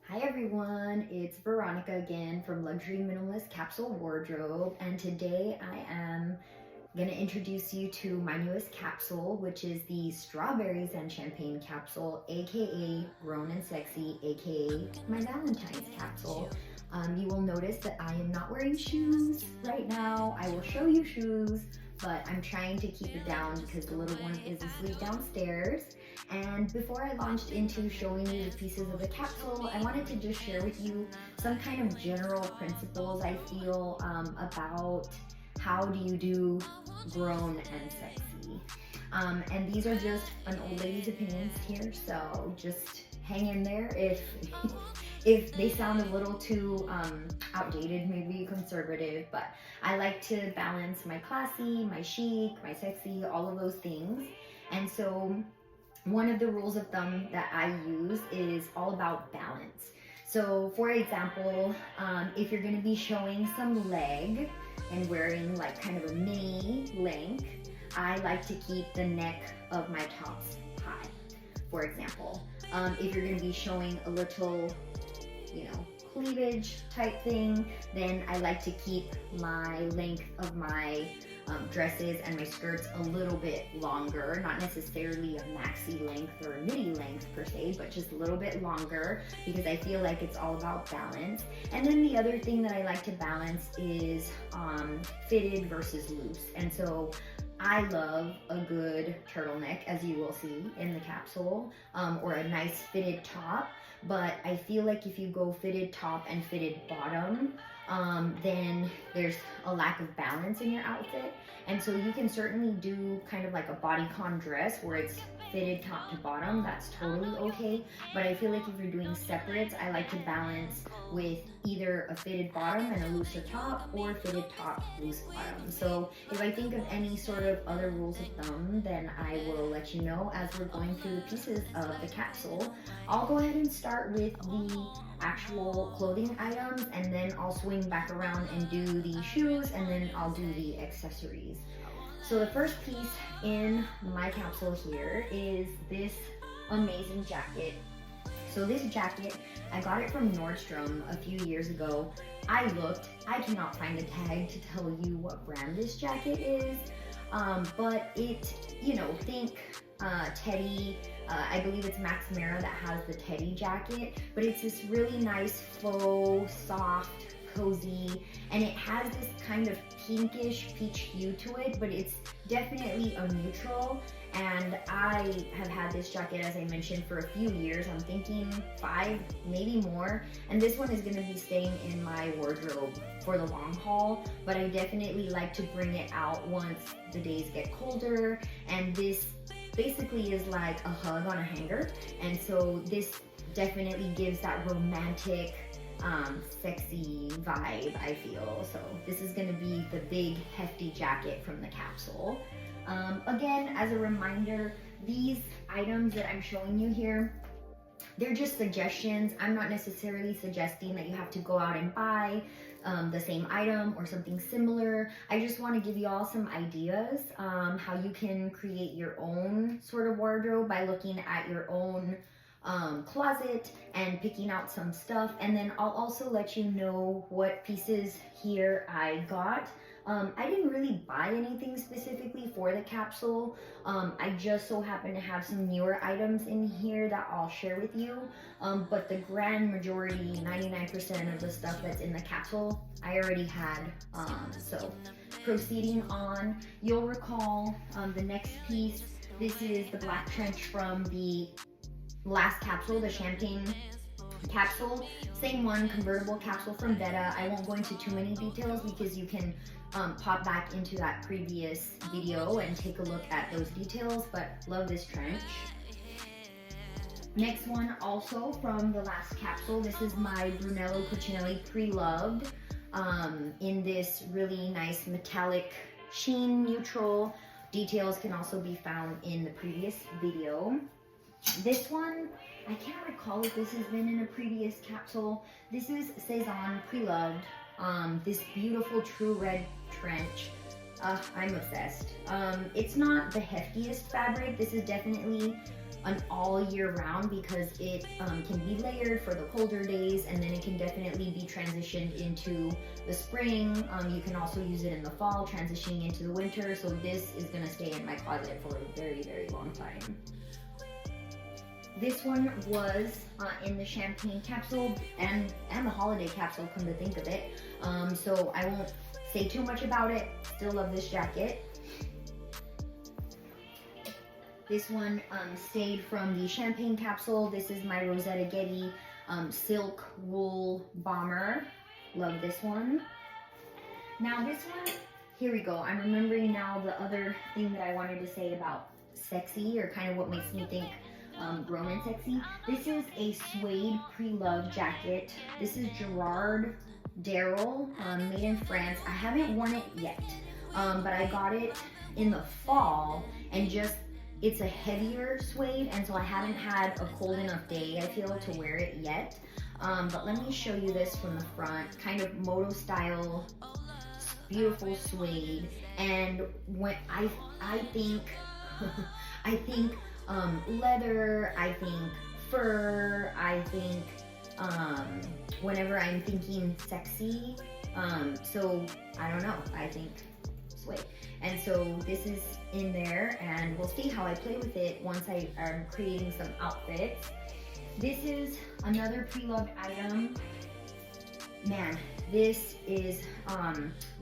Hi everyone, it's Veronica again from Luxury Minimalist Capsule Wardrobe, and today I am going to introduce you to my newest capsule, which is the Strawberries and Champagne capsule, aka Grown and Sexy, aka my Valentine's capsule. You will notice that I am not wearing shoes right now. I will show you shoes, but I'm trying to keep it down because the little one is asleep downstairs. And before I launched into showing you the pieces of the capsule, I wanted to just share with you some kind of general principles I feel about how do you do grown and sexy. And these are just an old lady's opinions here, so just hang in there if if they sound a little too outdated, maybe conservative, but I like to balance my classy, my chic, my sexy, all of those things. And so one of the rules of thumb that I use is all about balance. So for example, if you're gonna be showing some leg and wearing like kind of a mini length, I like to keep the neck of my tops high, for example. If you're gonna be showing a little, cleavage type thing, then I like to keep my length of my dresses and my skirts a little bit longer, not necessarily a maxi length or a midi length per se, but just a little bit longer because I feel like it's all about balance. And then the other thing that I like to balance is fitted versus loose. And so I love a good turtleneck, as you will see in the capsule, or a nice fitted top. But I feel like if you go fitted top and fitted bottom, then there's a lack of balance in your outfit. And so you can certainly do kind of like a bodycon dress where it's fitted top to bottom. That's totally okay. But I feel like if you're doing separates, I like to balance with either a fitted bottom and a looser top, or fitted top, loose bottom. So if I think of any sort of other rules of thumb, then I will let you know as we're going through the pieces of the capsule. I'll go ahead and start with the actual clothing items, and then I'll swing back around and do the shoes, and then I'll do the accessories. So the first piece in my capsule here is this amazing jacket. So this jacket, I got it from Nordstrom a few years ago. I cannot find a tag to tell you what brand this jacket is, but it, think Teddy, I believe it's Max Mara that has the Teddy jacket, but it's this really nice faux, soft, cozy, and it has this kind of pinkish peach hue to it, but it's definitely a neutral. And I have had this jacket, as I mentioned, for a few years. I'm thinking 5, maybe more. And this one is gonna be staying in my wardrobe for the long haul, but I definitely like to bring it out once the days get colder. And this basically is like a hug on a hanger. And so this definitely gives that romantic, sexy vibe, I feel. So this is gonna be the big hefty jacket from the capsule. Again, as a reminder, these items that I'm showing you here, they're just suggestions. I'm not necessarily suggesting that you have to go out and buy the same item or something similar. I just want to give you all some ideas how you can create your own sort of wardrobe by looking at your own closet and picking out some stuff. And then I'll also let you know what pieces here I got. I didn't really buy anything specifically for the capsule. I just so happen to have some newer items in here that I'll share with you. But the grand majority, 99% of the stuff that's in the capsule, I already had. So proceeding on, you'll recall the next piece. This is the black trench from the last capsule, the champagne capsule. Same one, convertible capsule from Beta. I won't go into too many details because you can pop back into that previous video and take a look at those details, but love this trench. Next one, also from the last capsule, this is my Brunello Cucinelli Pre-Loved in this really nice metallic sheen neutral. Details can also be found in the previous video. This one, I can't recall if this has been in a previous capsule. This is Cezanne Pre-Loved. This beautiful true red trench. I'm obsessed. It's not the heftiest fabric. This is definitely an all year round because it can be layered for the colder days, and then it can definitely be transitioned into the spring. You can also use it in the fall, transitioning into the winter. So this is gonna stay in my closet for a very, very long time. This one was in the champagne capsule and the holiday capsule, come to think of it. So I won't say too much about it. Still love this jacket. This one stayed from the champagne capsule. This is my Rosetta Getty silk wool bomber. Love this one. Now this one, here we go. I'm remembering now the other thing that I wanted to say about sexy, or kind of what makes me think grown and sexy. This is a suede pre-loved jacket. This is Gerard Darrell, made in France. I haven't worn it yet, but I got it in the fall, and it's a heavier suede, and so I haven't had a cold enough day, I feel, to wear it yet. But let me show you this from the front, kind of moto style, beautiful suede. And when I think I think leather, I think fur, I think whenever I'm thinking sexy, so I don't know, I think suede. And so this is in there, and we'll see how I play with it once I am creating some outfits. This is another pre-loved item. Man, this is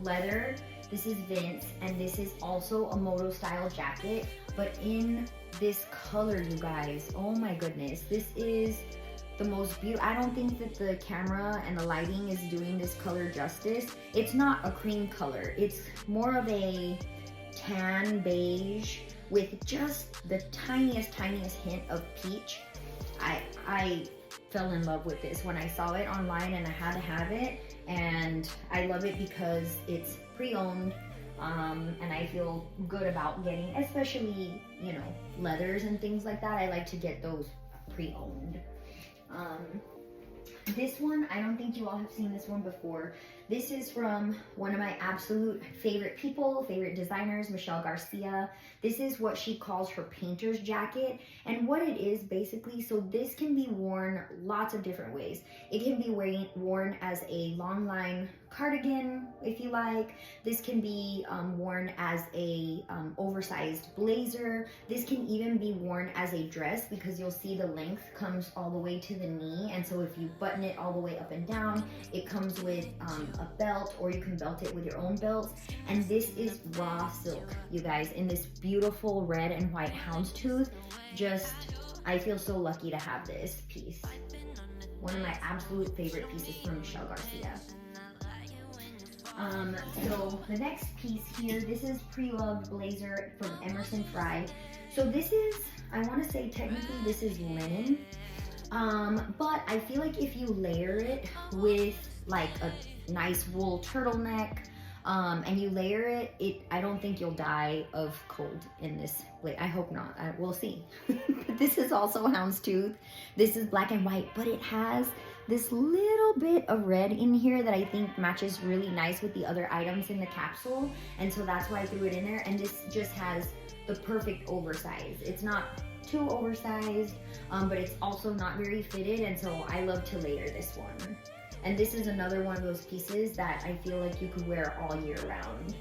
leather. This is Vince, and this is also a moto style jacket, but in this color, you guys. Oh my goodness, this is the most beautiful. I don't think that the camera and the lighting is doing this color justice. It's not a cream color. It's more of a tan beige with just the tiniest hint of peach. I fell in love with this when I saw it online, and I had to have it, and I love it because it's pre-owned, and I feel good about getting, especially, you know, leathers and things like that. I like to get those pre-owned. This one, I don't think you all have seen this one before. This is from one of my absolute favorite designers, Michelle Garcia. This is what she calls her painter's jacket. And what it is basically, so this can be worn lots of different ways. It can be worn as a long line cardigan, if you like. This can be worn as a oversized blazer. This can even be worn as a dress, because you'll see the length comes all the way to the knee. And so if you button it all the way up and down, it comes with a belt, or you can belt it with your own belts. And this is raw silk, you guys, in this beautiful red and white houndstooth. I feel so lucky to have this piece. One of my absolute favorite pieces from Michelle Garcia. So the next piece here, this is pre-loved blazer from Emerson Fry. So this is, I want to say technically this is linen, but I feel like if you layer it with like a nice wool turtleneck, and you layer it, I don't think you'll die of cold in this. I hope not. We'll see. But this is also houndstooth. This is black and white, but it has this little bit of red in here that I think matches really nice with the other items in the capsule. And so that's why I threw it in there. And this just has the perfect oversize. It's not too oversized, but it's also not very fitted. And so I love to layer this one. And this is another one of those pieces that I feel like you could wear all year round.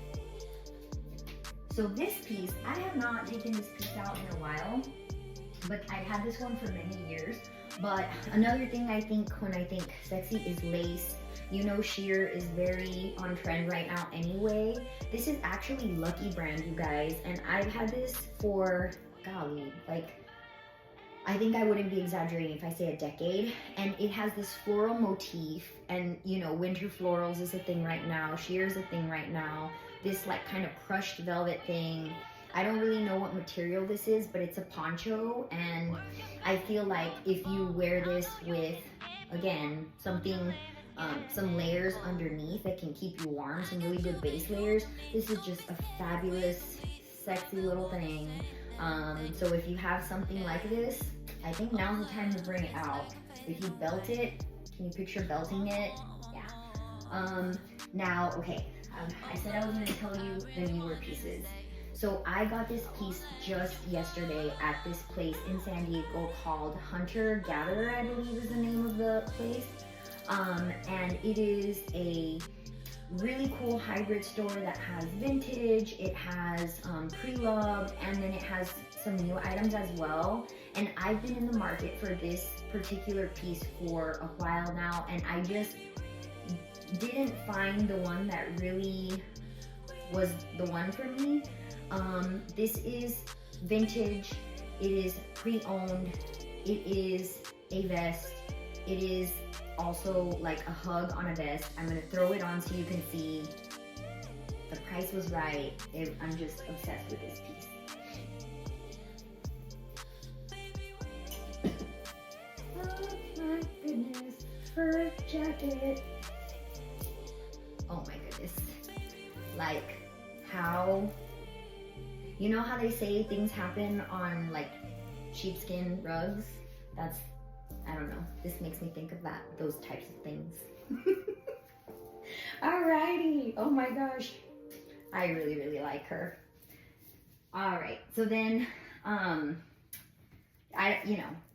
So this piece, I have not taken this piece out in a while, but I've had this one for many years. But another thing I think when I think sexy is lace. You know, sheer is very on trend right now anyway. This is actually Lucky Brand, you guys. And I've had this for, golly, like, I think I wouldn't be exaggerating if I say a decade. And it has this floral motif, and you know, winter florals is a thing right now. Sheer is a thing right now. This like kind of crushed velvet thing. I don't really know what material this is, but it's a poncho, and I feel like if you wear this with, again, something, some layers underneath that can keep you warm, some really good base layers, this is just a fabulous, sexy little thing. So if you have something like this, I think now's the time to bring it out. If you belt it, can you picture belting it? Yeah. Now, okay, I said I was going to tell you the newer pieces. So I got this piece just yesterday at this place in San Diego called Hunter Gatherer, I believe is the name of the place. And it is a really cool hybrid store that has vintage, it has pre-loved, and then it has some new items as well. And I've been in the market for this particular piece for a while now, and I just didn't find the one that really was the one for me. This is vintage, it is pre-owned, it is a vest, it is also like a hug on a vest. I'm gonna throw it on so you can see. The price was right. I'm just obsessed with this piece. Oh my goodness, fur jacket. Oh my goodness. Like how, you know how they say things happen on like sheepskin rugs? That's, I don't know, this makes me think of those types of things. Alrighty, oh my gosh. I really, really like her. Alright, so then,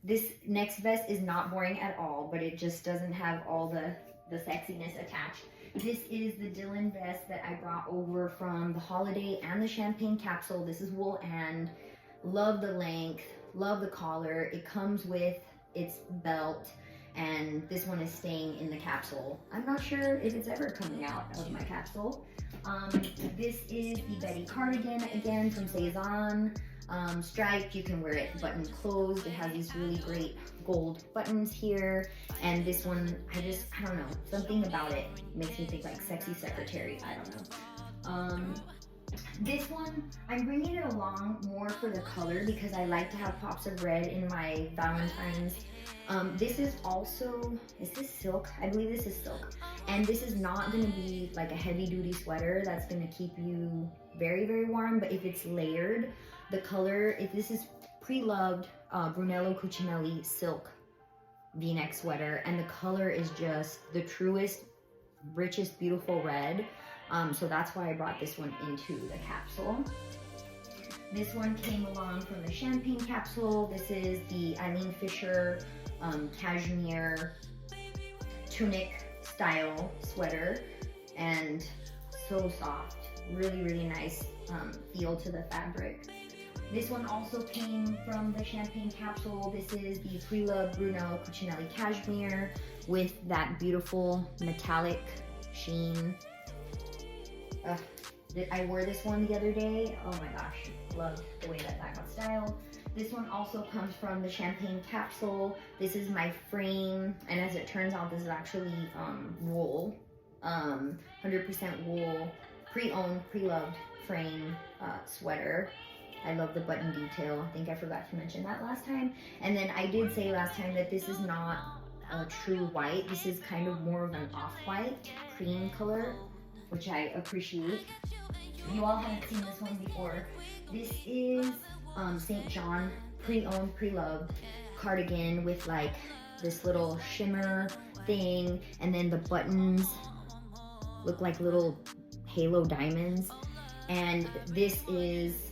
this next vest is not boring at all, but it just doesn't have all the sexiness attached. This is the Dylan vest that I brought over from the holiday and the champagne capsule. This is wool and love the length, love the collar. It comes with its belt, and this one is staying in the capsule. I'm not sure if it's ever coming out of my capsule. This is the Betty cardigan again from Cezanne. Striped, you can wear it button closed. It has these really great gold buttons here. And this one, I don't know, something about it makes me think like sexy secretary, I don't know. This one, I'm bringing it along more for the color because I like to have pops of red in my Valentines. This is also, is this silk? I believe this is silk. And this is not gonna be like a heavy duty sweater that's gonna keep you very, very warm, but if it's layered, the color, if this is pre-loved Brunello Cucinelli silk V-neck sweater, and the color is just the truest, richest, beautiful red. So that's why I brought this one into the capsule. This one came along from the champagne capsule. This is the Eileen Fisher cashmere tunic style sweater, and so soft, really, really nice feel to the fabric. This one also came from the champagne capsule. This is the pre-loved Brunello Cucinelli cashmere with that beautiful metallic sheen. I wore this one the other day. Oh my gosh, love the way that got styled. This one also comes from the champagne capsule. This is my frame, and as it turns out, this is actually wool, 100% wool, pre-owned, pre-loved frame sweater. I love the button detail. I think I forgot to mention that last time. And then I did say last time that this is not a true white. This is kind of more of an off-white cream color, which I appreciate. You all haven't seen this one before. This is St. John pre-owned, pre-loved cardigan with like this little shimmer thing, and then the buttons look like little halo diamonds. And this is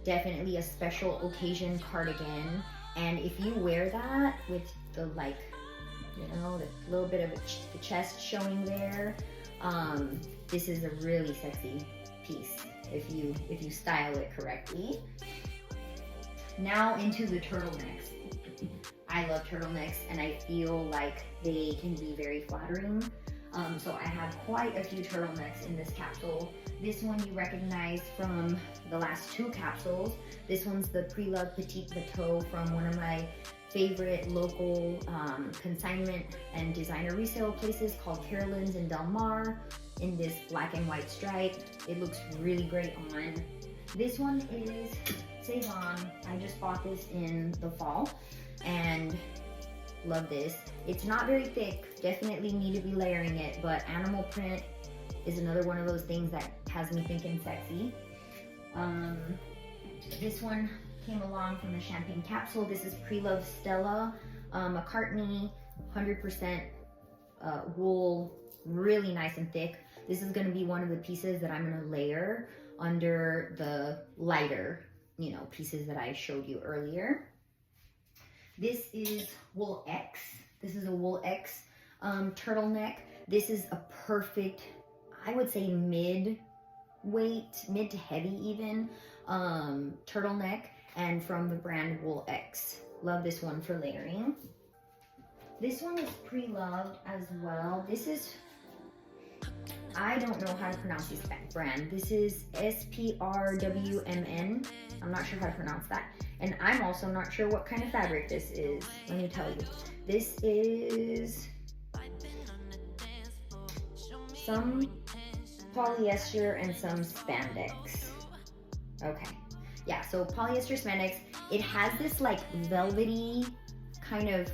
definitely a special occasion cardigan, and if you wear that with the like, you know, the little bit of the chest showing there, this is a really sexy piece if you style it correctly. Now into the turtlenecks. I love turtlenecks, and I feel like they can be very flattering. So I have quite a few turtlenecks in this capsule. This one you recognize from the last two capsules. This one's the pre-loved Petite Bateau from one of my favorite local consignment and designer resale places called Carolyn's in Del Mar, in this black and white stripe. It looks really great on. This one is Cezanne. I just bought this in the fall and love this. It's not very thick, definitely need to be layering it, but animal print is another one of those things that has me thinking sexy. This one came along from the champagne capsule. This is pre-loved Stella McCartney, 100% wool, really nice and thick. This is going to be one of the pieces that I'm going to layer under the lighter, you know, pieces that I showed you earlier. This is wool X. This is a wool X turtleneck. This is a perfect, I would say mid-weight, mid to heavy even, turtleneck, and from the brand Wool X. Love this one for layering. This one is pre-loved as well. This is, I don't know how to pronounce this brand. This is SPRWMN. I'm not sure how to pronounce that. And I'm also not sure what kind of fabric this is. Let me tell you. This is some polyester and some spandex. Okay. Yeah, so polyester spandex. It has this like velvety kind of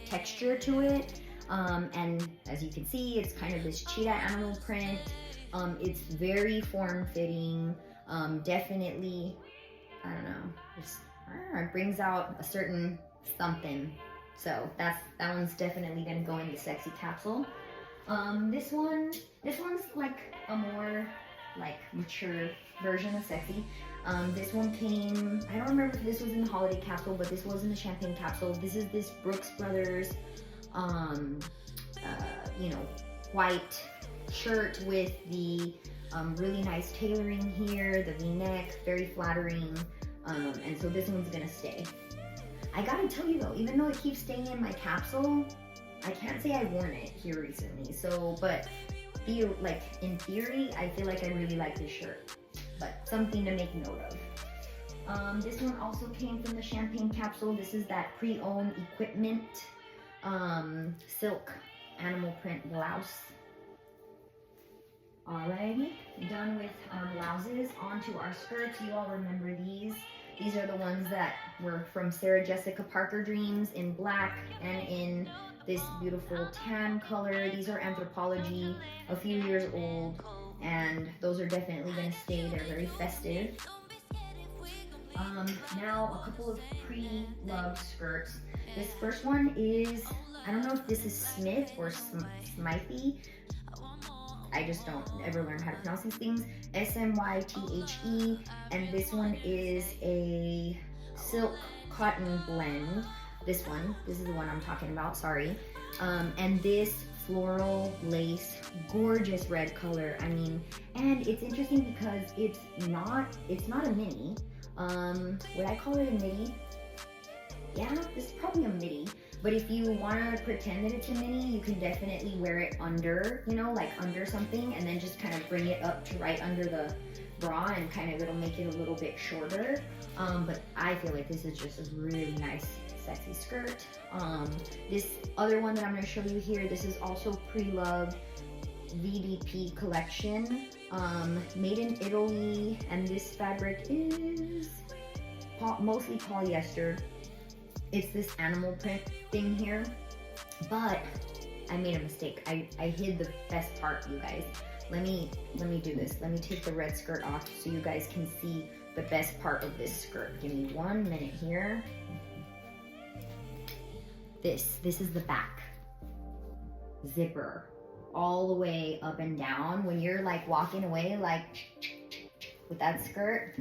texture to it. And as you can see, it's kind of this cheetah animal print. It's very form-fitting. Definitely, I don't know, it brings out a certain something. So that one's definitely gonna go in the sexy capsule. This one's like a more like mature version of sexy. This one came, I don't remember if this was in the holiday capsule, but this was in the champagne capsule. This is this Brooks Brothers, you know, white shirt with the really nice tailoring here, the V-neck, very flattering, and so this one's gonna stay. I gotta tell you though, even though it keeps staying in my capsule, I can't say I've worn it here recently. So, but like in theory, I feel like I really like this shirt, but something to make note of. This one also came from the champagne capsule. This is that pre-owned equipment silk animal print blouse. Alrighty, done with our blouses. Onto our skirts. You all remember these. These are the ones that were from Sarah Jessica Parker Dreams in black and in this beautiful tan color. These are Anthropologie, a few years old, and those are definitely going to stay. They're very festive. Now a couple of pre-loved skirts. This first one is, I don't know if this is Smith or Smythe. I just don't ever learn how to pronounce these things. S-M-Y-T-H-E, and this one is a silk cotton blend. This is the one I'm talking about, sorry. And this floral lace, gorgeous red color. I mean, and it's interesting because it's not a mini. Would I call it a midi? Yeah, this is probably a midi. But if you want to pretend that it's a mini, you can definitely wear it under, you know, like under something, and then just kind of bring it up to right under the bra, and kind of it'll make it a little bit shorter. But I feel like this is just a really nice, sexy skirt. This other one that I'm going to show you here, this is also pre-loved VDP collection, made in Italy, and this fabric is mostly polyester. It's this animal print thing here, but I made a mistake. I hid the best part, you guys. Let me do this. Let me take the red skirt off so you guys can see the best part of this skirt. Give me 1 minute here. This is the back zipper, all the way up and down. When you're like walking away like with that skirt,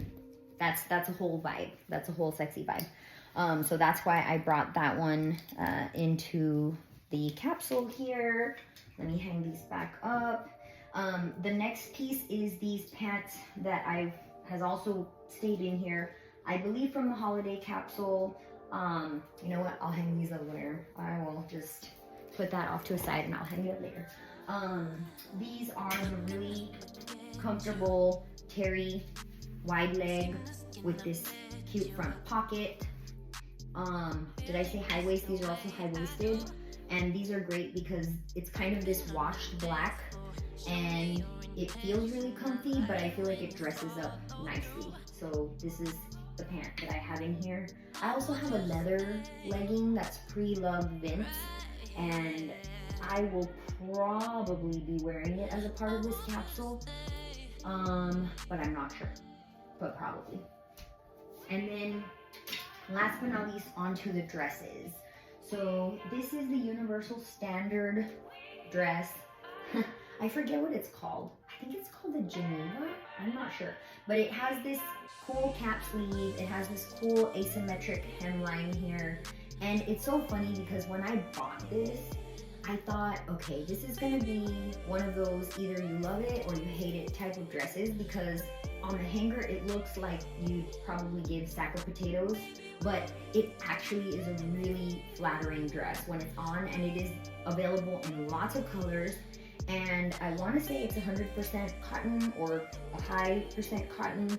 that's a whole vibe. That's a whole sexy vibe. So that's why I brought that one into the capsule here. Let me hang these back up. The next piece is these pants that has also stayed in here, I believe from the holiday capsule. You know what? I'll hang these up later. I will just put that off to a side and I'll hang it up later. These are the really comfortable terry wide leg with this cute front pocket. Did I say high waist? These are also high waisted, and these are great because it's kind of this washed black and it feels really comfy, but I feel like it dresses up nicely. So this is the pant that I have in here. I also have a leather legging that's pre-loved Vince, and I will probably be wearing it as a part of this capsule, but I'm not sure, but probably. And then last but not least, onto the dresses. So this is the universal standard dress. I forget what it's called. think it's called the Geneva, I'm not sure. But it has this cool cap sleeve, it has this cool asymmetric hemline here. And it's so funny because when I bought this, I thought, okay, this is gonna be one of those either you love it or you hate it type of dresses, because on the hanger it looks like you'd probably give sack of potatoes, but it actually is a really flattering dress when it's on, and it is available in lots of colors. And I want to say it's 100% cotton or a high percent cotton.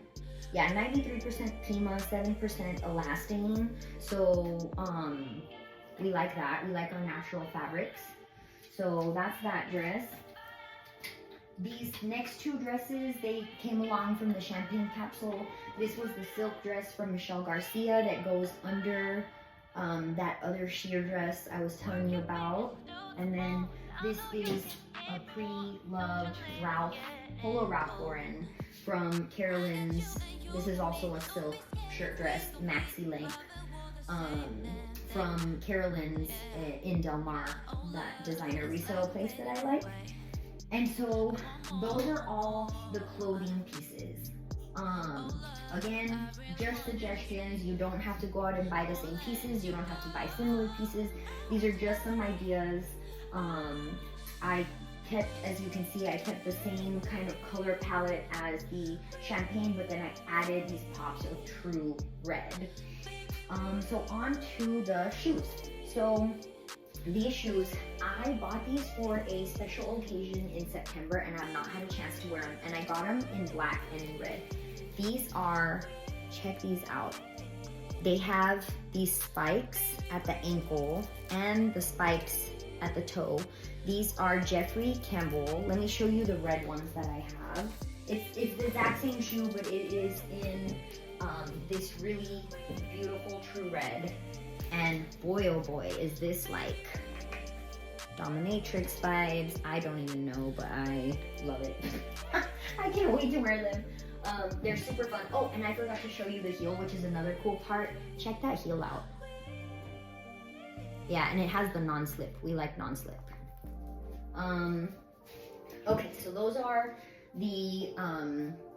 Yeah, 93% Pima, 7% elastane. So we like that. We like our natural fabrics. So that's that dress. These next two dresses, they came along from the Champagne Capsule. This was the silk dress from Michelle Garcia that goes under that other sheer dress I was telling you about. And then this is a pre-loved Polo Ralph Lauren from Carolyn's. This is also a silk shirt dress, maxi length, from Carolyn's in Del Mar, that designer resale place that I like. And so those are all the clothing pieces. Again, just suggestions. You don't have to go out and buy the same pieces. You don't have to buy similar pieces. These are just some ideas. I kept, as you can see, I kept the same kind of color palette as the Champagne, but then I added these pops of true red. So on to the shoes. So these shoes, I bought these for a special occasion in September, and I've not had a chance to wear them, and I got them in black and in red. These are, check these out. They have these spikes at the ankle and the spikes at the toe. These are Jeffrey Campbell. Let me show you the red ones that I have. It's the exact same shoe, but it is in this really beautiful true red. And boy, oh boy, is this like dominatrix vibes. I don't even know, but I love it. I can't wait to wear them. They're super fun. Oh, and I forgot to show you the heel, which is another cool part. Check that heel out. Yeah, and it has the non-slip. We like non-slip. Okay, so those are the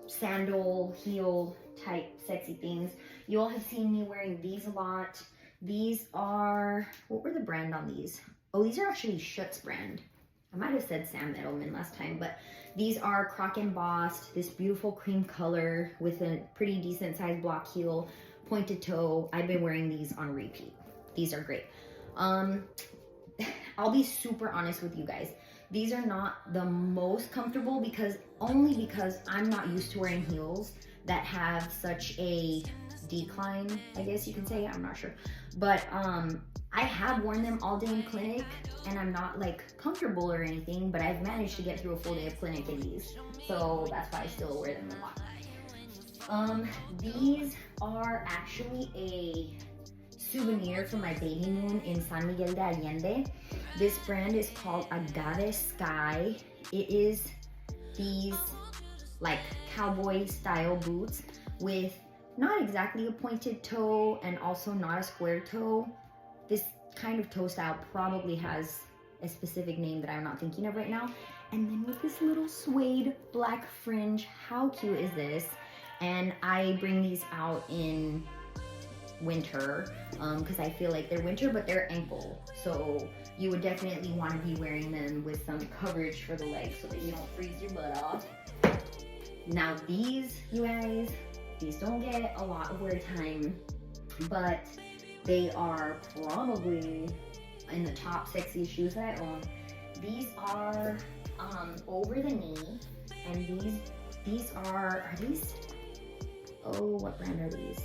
sandal heel type sexy things. You all have seen me wearing these a lot. These are, what were the brand on these? Oh, these are actually Schutz brand. I might have said Sam Edelman last time, but these are croc embossed, this beautiful cream color with a pretty decent sized block heel, pointed toe. I've been wearing these on repeat. These are great. I'll be super honest with you guys. These are not the most comfortable because I'm not used to wearing heels that have such a decline, I guess you can say. I'm not sure. But I have worn them all day in clinic, and I'm not like comfortable or anything, but I've managed to get through a full day of clinic in these. So that's why I still wear them a lot. These are actually a souvenir from my baby moon in San Miguel de Allende. This brand is called Agave Sky. It is these like cowboy style boots with not exactly a pointed toe and also not a square toe. This kind of toe style probably has a specific name that I'm not thinking of right now. And then with this little suede black fringe, how cute is this? And I bring these out in winter because I feel like they're winter, but they're ankle. So you would definitely want to be wearing them with some coverage for the legs so that you don't freeze your butt off. Now these, you guys, these don't get a lot of wear time, but they are probably in the top sexiest shoes that I own. These are over the knee, and these are these? Oh, what brand are these?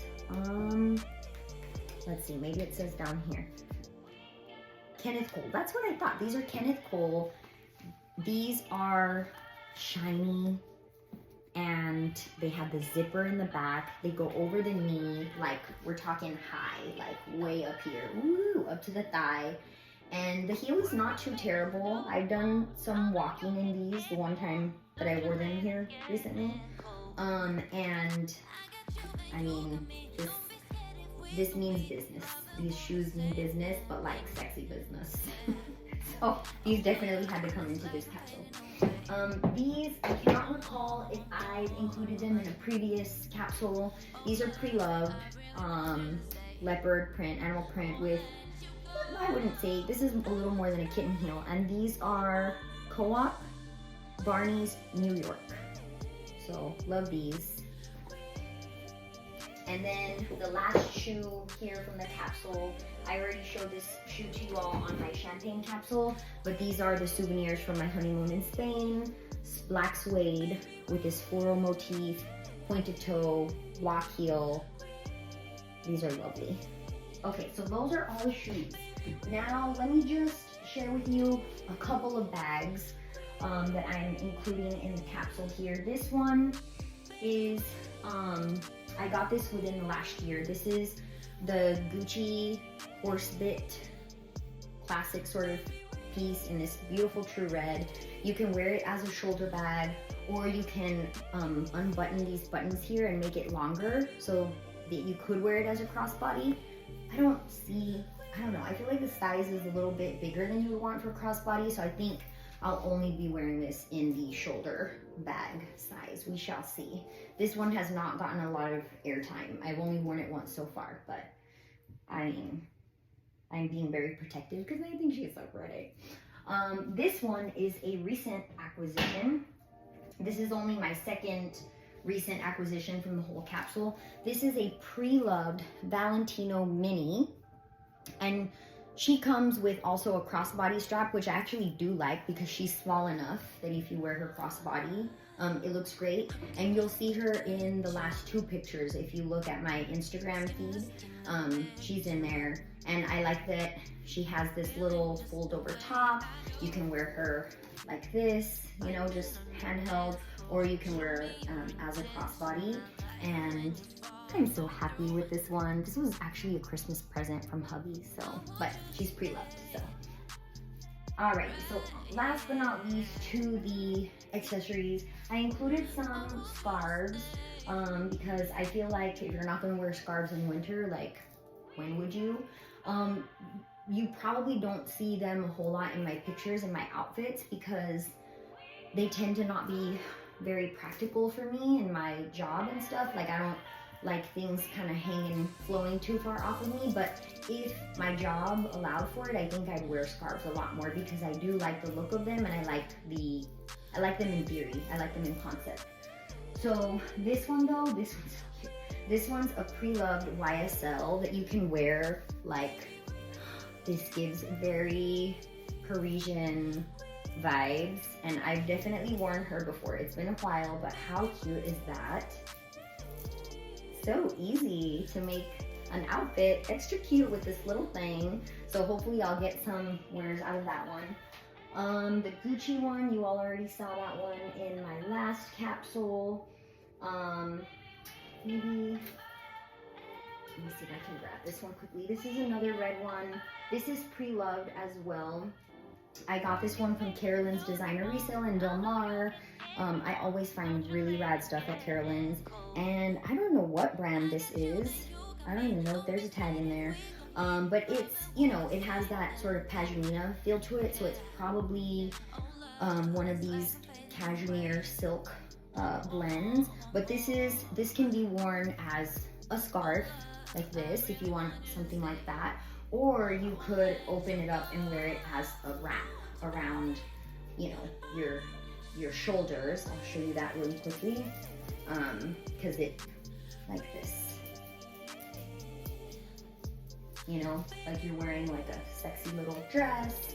Let's see, maybe it says down here. Kenneth Cole, that's what I thought. These are Kenneth Cole. These are shiny, and they have the zipper in the back. They go over the knee, like we're talking high, like way up here, woo, up to the thigh. And the heel is not too terrible. I've done some walking in these the one time that I wore them here recently. And I mean, this means business. These shoes mean business, but like sexy business. So these definitely had to come into this capsule. These, I cannot recall if I've included them in a previous capsule. These are pre-loved, leopard print, animal print with, I wouldn't say, this is a little more than a kitten heel. And these are Co-op Barney's New York. So love these. And then the last shoe here from the capsule, I already showed this shoe to you all on my champagne capsule, but these are the souvenirs from my honeymoon in Spain. Black suede with this floral motif, pointed toe, walk heel. These are lovely. Okay, so those are all the shoes. Now let me just share with you a couple of bags that I'm including in the capsule here. This one is, I got this within the last year. This is the Gucci horse bit classic sort of piece in this beautiful true red. You can wear it as a shoulder bag, or you can unbutton these buttons here and make it longer so that you could wear it as a crossbody. I don't know, I feel like the size is a little bit bigger than you would want for crossbody, so I think I'll only be wearing this in the shoulder bag size. We shall see. This one has not gotten a lot of airtime. I've only worn it once so far, but I mean, I'm being very protective because I think she's so pretty. This one is a recent acquisition. This is only my second recent acquisition from the whole capsule. This is a pre-loved Valentino mini, and she comes with also a crossbody strap, which I actually do like because she's small enough that if you wear her crossbody, it looks great. And you'll see her in the last two pictures. If you look at my Instagram feed, she's in there. And I like that she has this little fold over top. You can wear her like this, you know, just handheld, or you can wear as a crossbody. And I'm so happy with this one. This was actually a Christmas present from hubby, so, but she's pre-loved, so. Alright, so last but not least, to the accessories. I included some scarves because I feel like if you're not gonna wear scarves in winter, like when would you? You probably don't see them a whole lot in my pictures and my outfits because they tend to not be very practical for me in my job and stuff. Like I don't like things kind of hanging, flowing too far off of me, but if my job allowed for it, I think I'd wear scarves a lot more because I do like the look of them, and I like them in theory. I like them in concept. So this one though, this one's so cute. This one's a pre-loved YSL that you can wear like, this gives very Parisian vibes, and I've definitely worn her before. It's been a while, but how cute is that? So easy to make an outfit extra cute with this little thing. So hopefully I'll get some wears out of that one. The Gucci one, you all already saw that one in my last capsule. Maybe, let me see if I can grab this one quickly. This is another red one. This is pre-loved as well. I got this one from Carolyn's Designer Resale in Del Mar. I always find really rad stuff at Carolyn's, and I don't know what brand this is. I don't even know if there's a tag in there. But it's, you know, it has that sort of pashmina feel to it, so it's probably one of these cashmere silk blends. But this can be worn as a scarf like this if you want something like that, or you could open it up and wear it as a wrap around, you know, your shoulders. I'll show you that really quickly, because it, like this, you know, like you're wearing like a sexy little dress,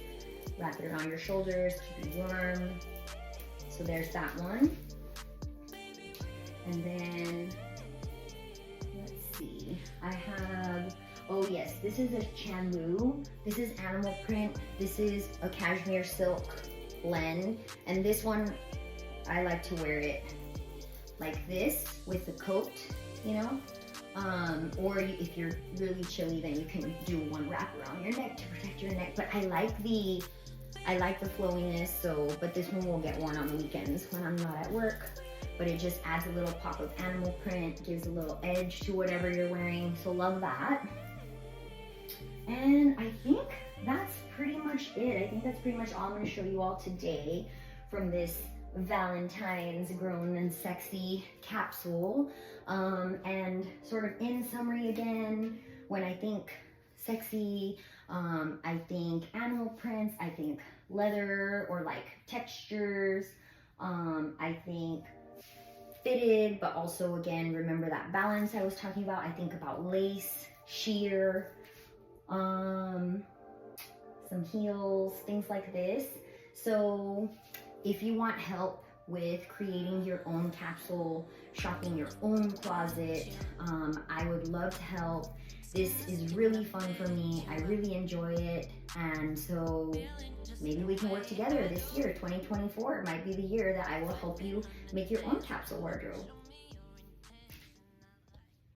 wrap it around your shoulders, keep you warm. So there's that one. And then, let's see, I have, oh yes, this is a Chanmu. This is animal print. This is a cashmere silk blend. And this one, I like to wear it like this with the coat, you know? Or if you're really chilly, then you can do one wrap around your neck to protect your neck. But I like the flowiness, so, but this one will get worn on the weekends when I'm not at work. But it just adds a little pop of animal print, gives a little edge to whatever you're wearing, so love that. And I think that's pretty much it. I think that's pretty much all I'm going to show you all today from this Valentines Grown and Sexy capsule. And sort of in summary again, when I think sexy, I think animal prints, I think leather or like textures, I think fitted, but also again, remember that balance I was talking about. I think about lace, sheer, some heels, things like this. So if you want help with creating your own capsule, shopping your own closet, I would love to help. This is really fun for me. I really enjoy it. And so maybe we can work together this year. 2024 might be the year that I will help you make your own capsule wardrobe.